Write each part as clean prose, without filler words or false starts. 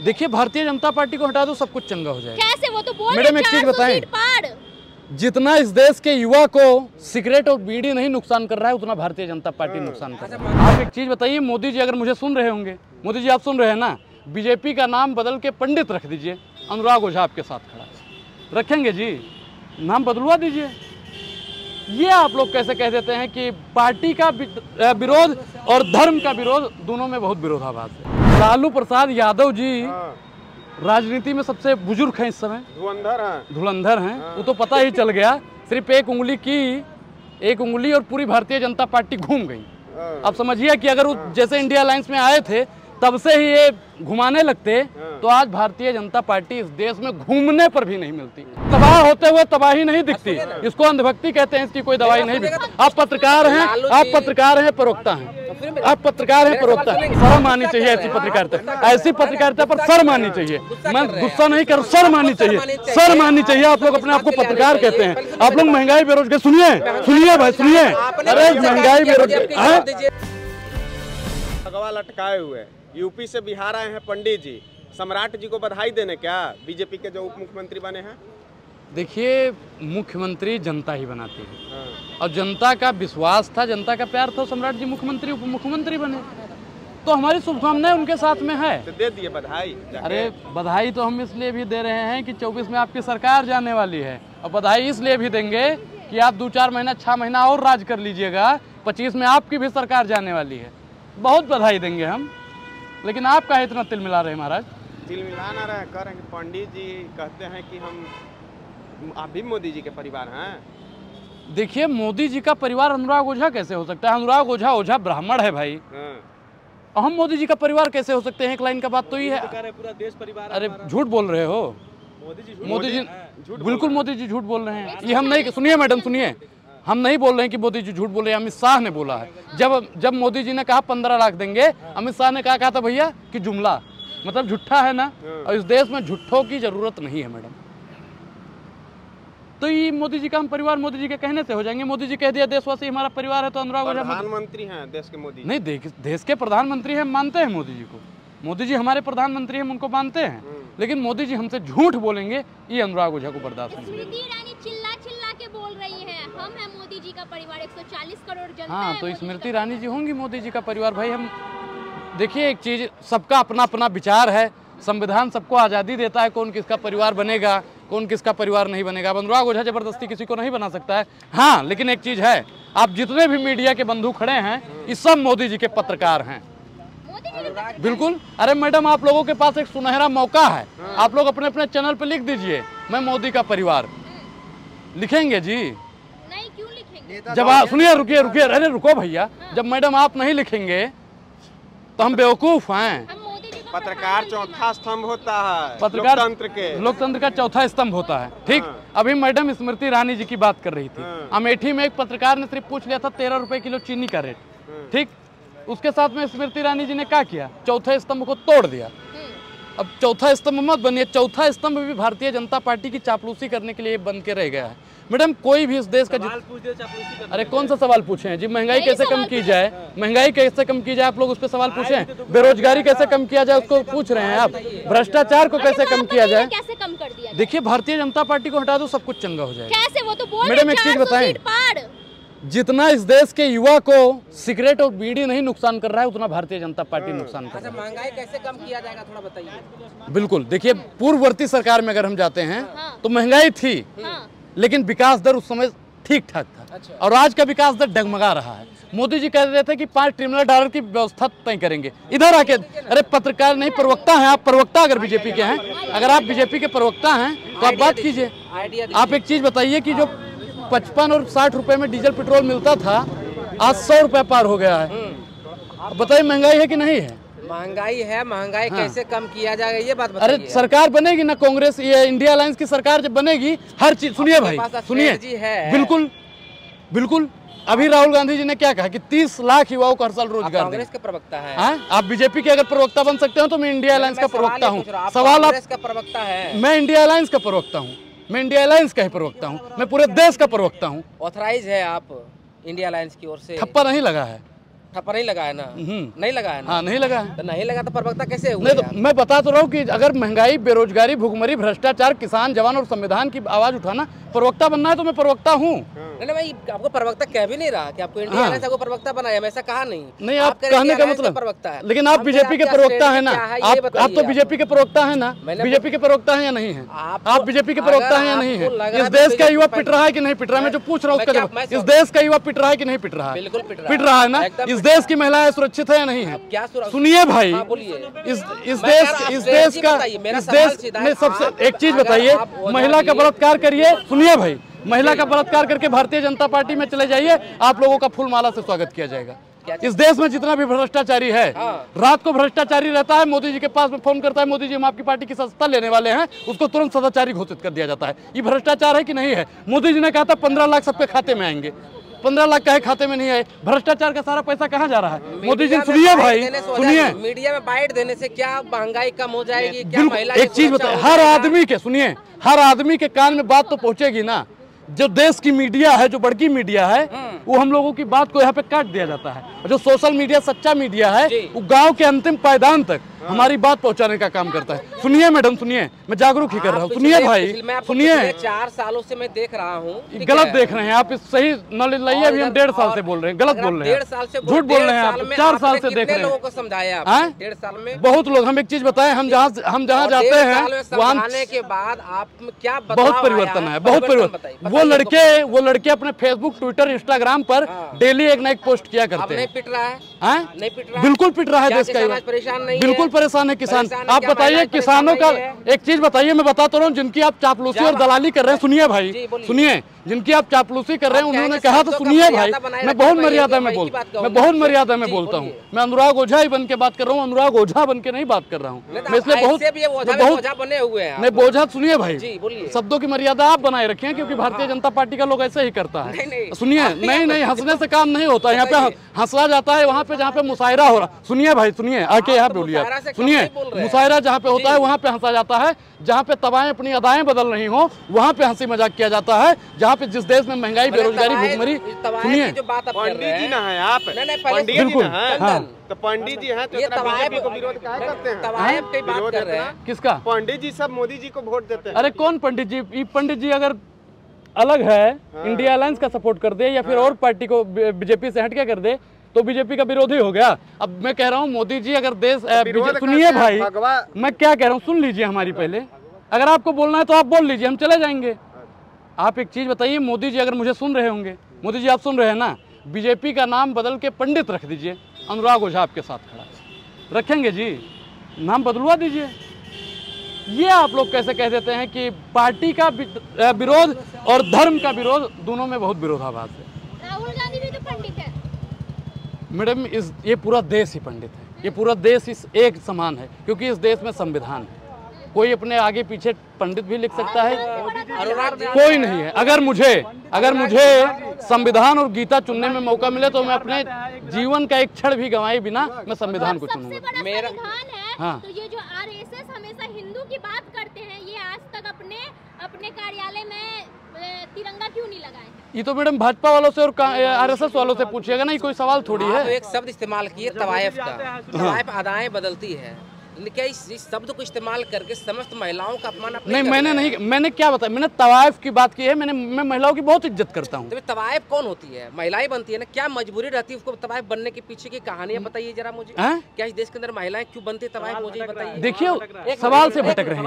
देखिए भारतीय जनता पार्टी को हटा दो, सब कुछ चंगा हो जाएगा। कैसे? वो तो बोल रहे मैडम एक चीज बताएं, जितना इस देश के युवा को सिगरेट और बीड़ी नहीं नुकसान कर रहा है, उतना भारतीय जनता पार्टी नुकसान कर रहा है। आप एक चीज बताइए, मोदी जी अगर मुझे सुन रहे होंगे, मोदी जी आप सुन रहे हैं ना, बीजेपी का नाम बदल के पंडित रख दीजिए, अनुराग ओझा आपके साथ खड़ा है। रखेंगे जी, नाम बदलवा दीजिए। ये आप लोग कैसे कह देते हैं कि पार्टी का विरोध और धर्म का विरोध, दोनों में बहुत विरोधाभास है। लालू प्रसाद यादव जी राजनीति में सबसे बुजुर्ग हैं इस समय, धुरंधर हैं। वो तो पता ही चल गया, सिर्फ एक उंगली और पूरी भारतीय जनता पार्टी घूम गई। अब समझिए कि अगर वो जैसे इंडिया अलायंस में आए थे तब से ही ये घुमाने लगते तो आज भारतीय जनता पार्टी इस देश में घूमने पर भी नहीं मिलती। तबाह होते हुए तबाही नहीं दिखती, इसको अंधभक्ति कहते हैं, इसकी कोई दवाई नहीं दिखती। आप पत्रकार हैं, प्रवक्ता हैं, आप पत्रकार हैं, प्रवक्ता हैं। शर्म आनी चाहिए ऐसी पत्रकारिता, ऐसी पत्रकारिता पर शर्म आनी चाहिए। मैं गुस्सा नहीं कर, शर्म आनी चाहिए, शर्म आनी चाहिए। आप लोग अपने आप को पत्रकार कहते हैं, आप लोग महंगाई बेरोजगारी, सुनिए भाई सुनिए, अरे महंगाई बेरोजगारी लटकाए हुए यूपी से बिहार आए हैं पंडित जी, सम्राट जी को बधाई देने क्या बीजेपी के जो उप मुख्यमंत्री बने हैं? देखिए मुख्यमंत्री जनता ही बनाती है और जनता का विश्वास था, जनता का प्यार था, सम्राट जी मुख्यमंत्री उप मुख्यमंत्री बने, तो हमारी शुभकामनाएं उनके साथ में है। तो दे दिए बधाई। अरे बधाई तो हम इसलिए भी दे रहे हैं कि 24 में आपकी सरकार जाने वाली है, और बधाई इसलिए भी देंगे कि आप 2-4 महीना 6 महीना और राज कर लीजिएगा, 25 में आपकी भी सरकार जाने वाली है। बहुत बधाई देंगे हम, लेकिन आप काहे इतना तिल मिला रहे हैं महाराज? तिल मिला ना रहे, कह रहे हैं पंडित जी कहते हैं कि हम आप भी मोदी जी के परिवार हैं। देखिए मोदी जी का परिवार अनुराग ओझा कैसे हो सकता है? अनुराग ओझा ब्राह्मण है भाई, और हम मोदी जी का परिवार कैसे हो सकते हैं? एक लाइन का बात तो ये है, पूरा देश परिवार। अरे झूठ बोल रहे हो मोदी जी, बिल्कुल मोदी जी झूठ बोल रहे हैं। ये हम नहीं, सुनिए मैडम सुनिए, हम नहीं बोल रहे हैं कि मोदी जी झूठ बोल रहे हैं, अमित शाह ने बोला है। जब मोदी जी ने कहा 15 लाख देंगे, अमित शाह ने कहा था भैया कि जुमला, मतलब झूठा है ना, और इस देश में झूठों की जरूरत नहीं है मैडम। तो ये मोदी जी का हम परिवार मोदी जी के कहने से हो जाएंगे? मोदी जी कह दिया देशवासी हमारा परिवार है, तो अनुराग ओझा प्रधानमंत्री हैं देश के मोदी नहीं, देश के प्रधानमंत्री हैं, मानते हैं मोदी जी को, मोदी जी हमारे प्रधानमंत्री हम उनको मानते हैं, लेकिन मोदी जी हमसे झूठ बोलेंगे ये अनुराग ओझा को बर्दाश्त नहीं। चिल्ला के बोल रही है हम हैं मोदी जी का परिवार, 140 करोड़ जनता। हाँ तो स्मृति ईरानी जी होंगी मोदी जी का परिवार भाई। हम देखिए एक चीज, सबका अपना अपना विचार है, संविधान सबको आज़ादी देता है कौन किसका परिवार बनेगा, कौन किसका परिवार नहीं बनेगा। अब अनुराग ओझा जबरदस्ती किसी को नहीं बना सकता है। हाँ लेकिन एक चीज है, आप जितने भी मीडिया के बंधु खड़े हैं ये सब मोदी जी के पत्रकार हैं, बिल्कुल। अरे मैडम आप लोगों के पास एक सुनहरा मौका है, आप लोग अपने अपने चैनल पे लिख दीजिए मैं मोदी का परिवार। लिखेंगे जी? नहीं, क्यों लिखेंगे? जब आप सुनिए, रुकिए, अरे रुको भैया, जब मैडम आप नहीं लिखेंगे तो हम बेवकूफ हैं। पत्रकार चौथा स्तंभ होता है, पत्रकार लोकतंत्र का चौथा स्तंभ होता है, ठीक। अभी मैडम स्मृति ईरानी जी की बात कर रही थी, अमेठी में एक पत्रकार ने सिर्फ पूछ लिया था 13 रुपए किलो चीनी का रेट, ठीक। उसके साथ में स्मृति ईरानी जी ने क्या किया? चौथे स्तंभ को तोड़ दिया। अब चौथा स्तंभ मत बनिए, चौथा स्तंभ भी भारतीय जनता पार्टी की चापलूसी करने के लिए बन के रह गया है। मैडम कोई भी इस देश का अरे कौन सा सवाल पूछे हैं जी? महंगाई कैसे कम की जाए, महंगाई कैसे कम की जाए, आप लोग उस पर सवाल पूछे हैं। बेरोजगारी कैसे कम किया जाए उसको पूछ रहे हैं आप। भ्रष्टाचार को कैसे कम किया जाए, कैसे कम कर दिया? देखिए भारतीय जनता पार्टी को हटा दो, सब कुछ चंगा हो जाएगा। कैसे? वो तो बोल मैडम एक चीज बताएं, जितना इस देश के युवा को सिगरेट और बीड़ी नहीं नुकसान कर रहा है, उतना भारतीय जनता पार्टी नुकसान कर रहा है। महंगाई कैसे कम किया जाएगा थोड़ा बताइए। बिल्कुल, देखिए पूर्ववर्ती सरकार में अगर हम जाते हैं तो महंगाई थी, लेकिन विकास दर उस समय ठीक ठाक था, और आज का विकास दर डगमगा रहा है। मोदी जी कह रहे थे कि $5 ट्रिलियन की व्यवस्था तय करेंगे। इधर आके, अरे पत्रकार नहीं, प्रवक्ता हैं आप, प्रवक्ता अगर बीजेपी के हैं, अगर आप बीजेपी के प्रवक्ता हैं तो आप बात कीजिए। आप एक चीज बताइए कि जो 55 और 60 रुपए में डीजल पेट्रोल मिलता था, आज 100 रुपए पार हो गया है। बताइए महंगाई है कि नहीं है? महंगाई है, महंगाई कैसे कम किया जाएगा ये बात बताइए। अरे सरकार बनेगी ना, कांग्रेस ये इंडिया अलायंस की सरकार जब बनेगी, हर चीज सुनिए भाई, सुनिए, बिल्कुल बिल्कुल। अभी राहुल गांधी जी ने क्या कहा कि 30 लाख युवाओं को हर साल रोजगार। कांग्रेस के प्रवक्ता है। आप बीजेपी के अगर प्रवक्ता बन सकते हो तो मैं इंडिया अलायंस का प्रवक्ता हूँ। सवाल आप, प्रवक्ता है, मैं इंडिया अलायंस का प्रवक्ता हूँ, मैं इंडिया अलायंस का ही प्रवक्ता हूँ, मैं पूरे देश का प्रवक्ता हूँ। ऑथराइज है आप इंडिया अलायंस की ओर से? ठप्पा नहीं लगा है, ठप्पा नहीं लगा है ना, नहीं लगा है ना। हाँ नहीं लगा है। तो नहीं लगा तो प्रवक्ता कैसे हुआ? नहीं तो मैं बता तो रहा हूँ कि अगर महंगाई, बेरोजगारी, भुखमरी, भ्रष्टाचार, किसान, जवान और संविधान की आवाज उठाना, प्रवक्ता बनना है तो मैं प्रवक्ता हूँ। नहीं भाई, आपको प्रवक्ता कह भी नहीं रहा कि आपको इंडिया अलायंस आपको प्रवक्ता बनाया, मैं ऐसा कहा नहीं। आप कहने का मतलब प्रवक्ता है, लेकिन आप बीजेपी के प्रवक्ता है ना, आप तो बीजेपी के प्रवक्ता है ना, बीजेपी के प्रवक्ता है या नहीं है? आप बीजेपी के प्रवक्ता है या नहीं है? इस देश का युवा पिट रहा है कि नहीं पिट रहा है? मैं जो पूछ रहा हूँ उसका जवाब। इस देश का युवा पिट रहा है कि नहीं पिट रहा है? बिल्कुल पिट रहा है ना। इस देश की महिलाएं सुरक्षित है या नहीं है? क्या सुनिए भाई, इस देश का सबसे एक चीज बताइए, महिला का बलात्कार करिए। सुनिए भाई, महिला का बलात्कार करके भारतीय जनता पार्टी में चले जाइए, आप लोगों का फूल माला से स्वागत किया जाएगा। इस देश में जितना भी भ्रष्टाचारी है, रात को भ्रष्टाचारी रहता है, मोदी जी के पास में फोन करता है, मोदी जी हम आपकी पार्टी की सदस्यता लेने वाले हैं, उसको तुरंत सदाचारी घोषित कर दिया जाता है। ये भ्रष्टाचार है कि नहीं है? मोदी जी ने कहा था 15 लाख सबके खाते में आएंगे, 15 लाख का खाते में नहीं आए। भ्रष्टाचार का सारा पैसा कहाँ जा रहा है? मोदी जी सुनिए भाई, सुनिए, मीडिया में बाइट देने से क्या महंगाई कम हो जाएगी? क्या महिला एक चीज बताए, हर आदमी के, सुनिए, हर आदमी के कान में बात तो पहुंचेगी ना। जो देश की मीडिया है, जो बड़की मीडिया है, वो हम लोगों की बात को यहाँ पे काट दिया जाता है। और जो सोशल मीडिया सच्चा मीडिया है, वो गांव के अंतिम पायदान तक हमारी बात पहुंचाने का काम करता है। सुनिए मैडम, सुनिए, मैं जागरूक ही कर रहा हूँ। सुनिए भाई, सुनिए, 4 सालों से मैं देख रहा हूँ, गलत देख रहे हैं आप। इस सही नॉलेज लाइए। अभी हम 1.5 साल से बोल रहे हैं, गलत बोल रहे हैं, 1.5 साल से झूठ बोल रहे हैं आप। 4 साल से देख रहे हैं। लोगों को समझाया 1.5 साल में बहुत लोग। हम एक चीज बताएं, हम जहाँ जाते हैं वहाँ के बाद आप क्या बहुत परिवर्तन है, बहुत परिवर्तन। वो लड़के अपने फेसबुक, ट्विटर, इंस्टाग्राम पर डेली एक ना एक पोस्ट किया करते हैं। नहीं पिट रहा है, नहीं पिट रहा है, बिल्कुल पिट रहा है देश का। परेशान नहीं, बिल्कुल परेशान है किसान। आप बताइए किसानों का एक चीज बताइए, मैं बताता रहा हूँ, जिनकी आप चापलूसी और दलाली कर रहे हैं। सुनिए भाई, सुनिए, जिनकी आप चापलूसी कर रहे हैं, उन्होंने कहा तो सुनिए भाई, मैं बहुत मर्यादा में बोलता हूँ। मैं अनुराग ओझा ही बन के बात कर रहा हूँ, अनुराग ओझा बन के नहीं बात कर रहा हूँ मैं, इसलिए बहुत बने हुए हैं। नहीं बोझा। सुनिए भाई, शब्दों की मर्यादा आप बनाए रखे हैं, क्योंकि भारतीय जनता पार्टी का लोग ऐसे ही करता है। सुनिए, नहीं, हंसने से काम नहीं होता। यहाँ पे हंसला जाता है वहाँ पे जहाँ पे मुशायरा हो रहा। सुनिए भाई, सुनिए, आके यहाँ बोलिए आप। सुनिए, मुशायरा जहाँ पे होता है वहाँ पे हंसा जाता है, जहाँ पे तबाएं अपनी अदाएं बदल रही हो वहाँ पे हंसी मजाक किया जाता है। जहाँ पे जिस देश में महंगाई, बेरोजगारी, भुखमरी, सुनिए, पंडित जी ना है आप, बिल्कुल, हाँ, तो पंडित जी हैं तो बीजेपी को विरोध काहे करते हैं? तवायफ की बात कर रहे हैं। किसका? पंडित जी सब मोदी जी को वोट देते हैं। अरे कौन पंडित जी? ये पंडित जी अगर अलग है, इंडिया अलायंस का सपोर्ट कर दे या फिर और पार्टी को बीजेपी से हट के कर दे तो बीजेपी का विरोधी हो गया। अब मैं कह रहा हूँ मोदी जी अगर देश, सुनिए भाई, मैं क्या कह रहा हूँ, सुन लीजिए हमारी पहले। अगर आपको बोलना है तो आप बोल लीजिए, हम चले जाएंगे। आप एक चीज बताइए, मोदी जी अगर मुझे सुन रहे होंगे, मोदी जी आप सुन रहे हैं ना, बीजेपी का नाम बदल के पंडित रख दीजिए। अनुराग ओझा आपके साथ खड़ा है, रखेंगे जी, नाम बदलवा दीजिए। ये आप लोग कैसे कह देते हैं कि पार्टी का विरोध और धर्म का विरोध, दोनों में बहुत विरोधाभास है। राहुल गांधी भी तो पंडित है मैडम। ये पूरा देश ही पंडित है, ये पूरा देश इस एक समान है, क्योंकि इस देश में संविधान है। कोई अपने आगे पीछे पंडित भी लिख सकता है, कोई नहीं है। अगर मुझे संविधान और गीता चुनने में मौका मिले तो मैं अपने जीवन का एक क्षण भी गंवाए बिना मैं संविधान को चुनूंगा। मेरा संविधान है। हाँ। तो ये जो आरएसएस हमेशा हिंदू की बात करते हैं, ये आज तक अपने कार्यालय में तिरंगा क्यों नहीं लगाए? ये तो मैडम भाजपा वालों से और आरएसएस वालों से पूछिएगा ना, ये कोई सवाल थोड़ी है। तो एक शब्द इस्तेमाल किए तवायफ का, तवायफ अदाएं बदलती है, क्या इस शब्द को इस्तेमाल करके समस्त महिलाओं का अपमान नहीं, मैंने क्या बताया? मैंने तवायफ की बात की है। मैं महिलाओं की बहुत इज्जत करता हूँ। तो तवायफ कौन होती है? महिलाएं बनती है ना, क्या मजबूरी रहती है उसको तवायफ बनने के पीछे की कहानियां बताइए जरा मुझे। क्या इस देश के अंदर महिलाएं क्यों बनती है तवायफ, मुझे बताइए। देखिए, सवाल से भटक रहे हैं।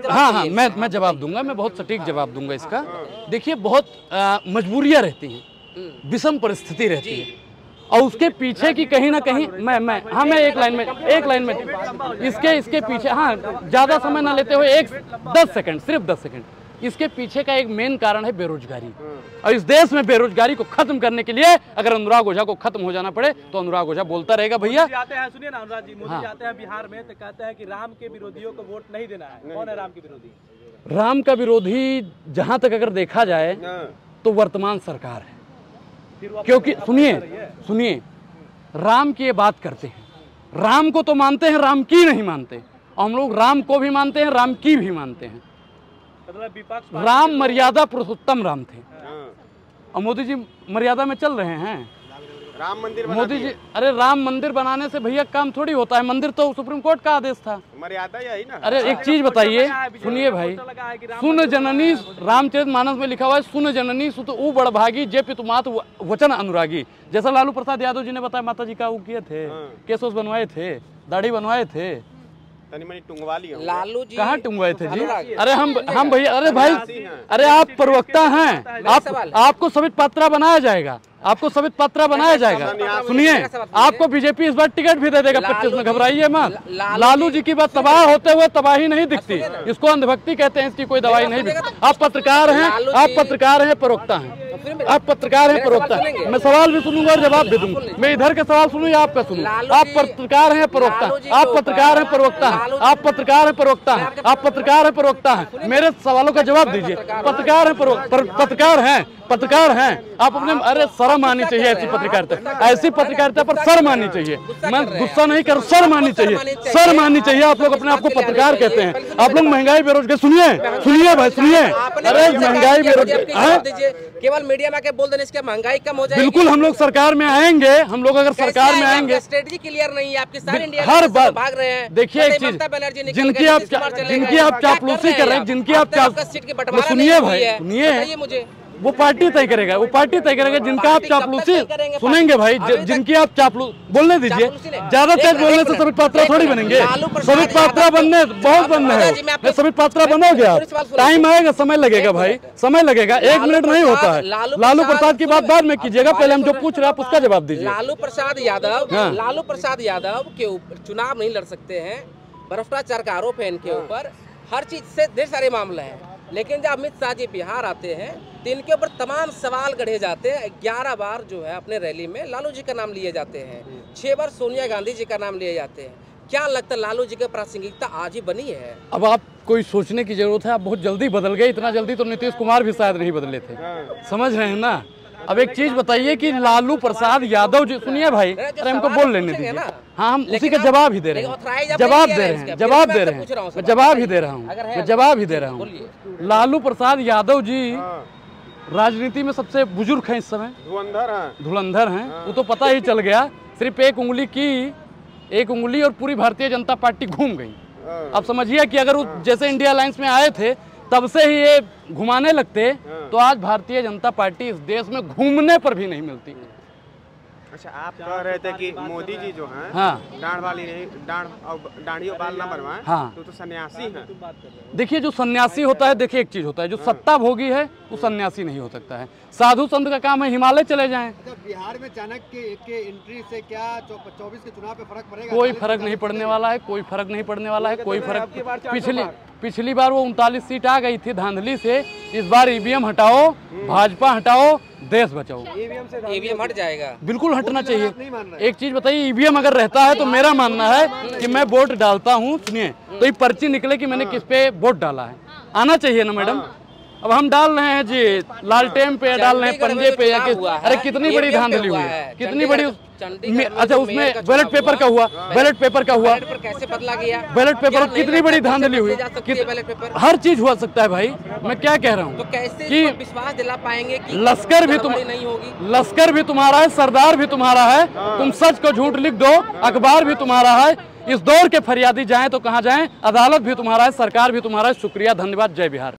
हाँ, मैं जवाब दूंगा, मैं बहुत सटीक जवाब दूंगा इसका। देखिए, बहुत मजबूरियां रहती हैं, विषम परिस्थिति रहती है, और उसके पीछे की कहीं ना कहीं मैं एक लाइन में इसके पीछे, हाँ, ज्यादा समय ना लेते हुए 10 सेकंड, सिर्फ 10 सेकंड, इसके पीछे का एक मेन कारण है बेरोजगारी। और इस देश में बेरोजगारी को खत्म करने के लिए अगर अनुराग ओझा को खत्म हो जाना पड़े तो अनुराग ओझा बोलता रहेगा। भैया सुनिए ना अनुराग जी, मोदी जाते हैं बिहार में तो कहते हैं कि राम के विरोधियों को वोट नहीं देना है। कौन है राम के विरोधी? राम का विरोधी जहां तक अगर देखा जाए तो वर्तमान सरकार है। क्योंकि सुनिए, राम की ये बात करते हैं, राम को तो मानते हैं, राम की नहीं मानते। और हम लोग राम को भी मानते हैं, राम की भी मानते हैं। राम मर्यादा पुरुषोत्तम राम थे और मोदी जी मर्यादा में चल रहे हैं। राम मंदिर बना मोदी जी, दिए। अरे राम मंदिर बनाने से भैया काम थोड़ी होता है, मंदिर तो सुप्रीम कोर्ट का आदेश था। मर्यादा यही ना। अरे एक चीज बताइए, सुनिए भाई, सुन जननी रामचरितमानस में लिखा हुआ है, सुन जननी सुत ऊ बड़भागी जे पितुमात वचन अनुरागी। जैसा लालू प्रसाद यादव जी ने बताया, माता जी का वो किए थे, केस वेस बनवाए थे, दाढ़ी बनवाए थे, तनी मनी टुंगवा लिया। लालू जी कहाँ टुंगवाए थे जी? अरे हम भैया, अरे भाई, अरे आप प्रवक्ता हैं, आपको सबित पात्रा बनाया जाएगा, आपको सबित पात्रा बनाया जाएगा। सुनिए, आपको बीजेपी इस बार टिकट भी दे देगा 25 में, घबराइए मत। लालू जी की बात तबाह होते हुए तबाही नहीं दिखती, इसको अंधभक्ति कहते हैं, इसकी कोई दवाई नहीं दिखती। आप पत्रकार हैं, आप पत्रकार हैं, प्रवक्ता हैं, आप पत्रकार हैं, प्रवक्ता हैं। मैं सवाल भी सुनूंगा और जवाब भी दूंगा। मैं इधर के सवाल सुनूं या आपका सुनूं? आप पत्रकार हैं, प्रवक्ता, आप पत्रकार हैं, प्रवक्ता हैं, आप पत्रकार हैं, प्रवक्ता हैं, आप पत्रकार हैं, प्रवक्ता हैं। मेरे सवालों का जवाब दीजिए। पत्रकार हैं, पत्रकार हैं, पत्रकार हैं आप अपने। अरे शर्म आनी चाहिए ऐसी पत्रकारिता, ऐसी पत्रकारिता पर शर्म आनी चाहिए। मैं गुस्सा नहीं कर, शर्म आनी चाहिए, शर्म आनी चाहिए। आप लोग अपने आप को पत्रकार कहते हैं, आप लोग महंगाई बेरोजगारी, सुनिए भाई, सुनिए। अरे महंगाई बेरोजगारी केवल मीडिया में आके बोल देने से महंगाई कम हो जाएगी? बिल्कुल, हम लोग सरकार में आएंगे, हम लोग अगर सरकार में आएंगे, स्ट्रेटजी क्लियर नहीं है आपकी, सारी इंडिया हर बार भाग रहे हैं। देखिए एक चीज, जिनकी आप चापलूसी कर रहे हैं, जिनकी आप सुनिए भाई, सुनिए, मुझे वो पार्टी तय करेगा, वो पार्टी तय करेगा जिनका आप चापलूसी सुनेंगे भाई, जिनकी आप चापलूस बोलने दीजिए। ज्यादा तेज बोलने से सबित पात्रा थोड़ी बनेंगे, सबित पात्रा बनने बहुत बनना है, सबित पात्रा बनोगे आप, टाइम आएगा, समय लगेगा भाई, समय लगेगा, 1 मिनट नहीं होता है। लालू प्रसाद की बात बाद में कीजिएगा, पहले हम जो पूछ रहे हैं आप उसका जवाब दीजिए। लालू प्रसाद यादव के ऊपर चुनाव नहीं लड़ सकते हैं, भ्रष्टाचार का आरोप है इनके ऊपर, हर चीज से ढेर सारे मामले हैं। लेकिन जब अमित शाह जी बिहार आते हैं तो इनके ऊपर तमाम सवाल गढ़े जाते हैं। 11 बार जो है अपने रैली में लालू जी का नाम लिए जाते हैं, 6 बार सोनिया गांधी जी का नाम लिए जाते हैं। क्या लगता है लालू जी की प्रासंगिकता आज ही बनी है? अब आप कोई सोचने की जरूरत है, आप बहुत जल्दी बदल गए, इतना जल्दी तो नीतीश कुमार भी शायद नहीं बदले थे, समझ रहे हैं ना। अब एक चीज बताइए कि लालू प्रसाद यादव जी, सुनिए भाई, अरे हमको बोल लेने दीजिए। हाँ, हम उसी का जवाब ही दे रहे हैं, जवाब दे रहे हैं, जवाब दे रहे हैं, मैं जवाब ही दे रहा हूँ, मैं जवाब ही दे रहा हूँ। लालू प्रसाद यादव जी राजनीति में सबसे बुजुर्ग हैं इस समय, धुरंधर हैं, वो तो पता ही चल गया। सिर्फ एक उंगली और पूरी भारतीय जनता पार्टी घूम गई। अब समझिए कि अगर वो जैसे इंडिया अलायंस में आए थे तब से ही ये घुमाने लगते तो आज भारतीय जनता पार्टी इस देश में घूमने पर भी नहीं मिलती। अच्छा, आप कह रहे थे कि मोदी जी जो हैं, हाँ, दाढ़ी बाल ना बनवाएं, हाँ, तो सन्यासी हैं। देखिए जो सन्यासी होता है, देखिए एक चीज होता है, जो सत्ता भोगी है वो सन्यासी नहीं हो सकता है। साधु संत का काम है हिमालय चले जाएं। बिहार में चाणक्य के एंट्री से क्या 24 के चुनाव पे फर्क पड़ेगा? कोई फर्क नहीं पड़ने वाला है, कोई फर्क नहीं पड़ने वाला है, कोई फर्क। पिछली बार वो 39 सीट आ गई थी धांधली से, इस बार ईवीएम हटाओ, भाजपा हटाओ, देश बचाओ। ईवीएम हट जाएगा, बिल्कुल हटना चाहिए। एक चीज बताइए, ईवीएम अगर रहता है तो मेरा मानना है कि मैं वोट डालता हूँ, सुनिए, तो ये पर्ची निकले कि मैंने किस पे वोट डाला है, आना चाहिए ना मैडम। अब हम डाल रहे हैं जी लालटेन पे, डाल रहे हैं पंजे पे, या अरे कितनी बड़ी धांधली हुई है, कितनी बड़ी। अच्छा, उसमें बैलेट पेपर का हुआ, बैलेट पेपर का हुआ, कैसे बदला गया बैलेट पेपर, कितनी बड़ी धांधली हुई, हर चीज हो सकता है भाई। मैं क्या कह रहा हूँ तो कैसे कि विश्वास दिला पाएंगे कि लश्कर भी नहीं होगी? लश्कर भी तुम्हारा है, सरदार भी तुम्हारा है, तुम सच को झूठ लिख दो, अखबार भी तुम्हारा है। इस दौर के फरियादी जाएं तो कहाँ जाएं, अदालत भी तुम्हारा है, सरकार भी तुम्हारा है। शुक्रिया, धन्यवाद, जय बिहार।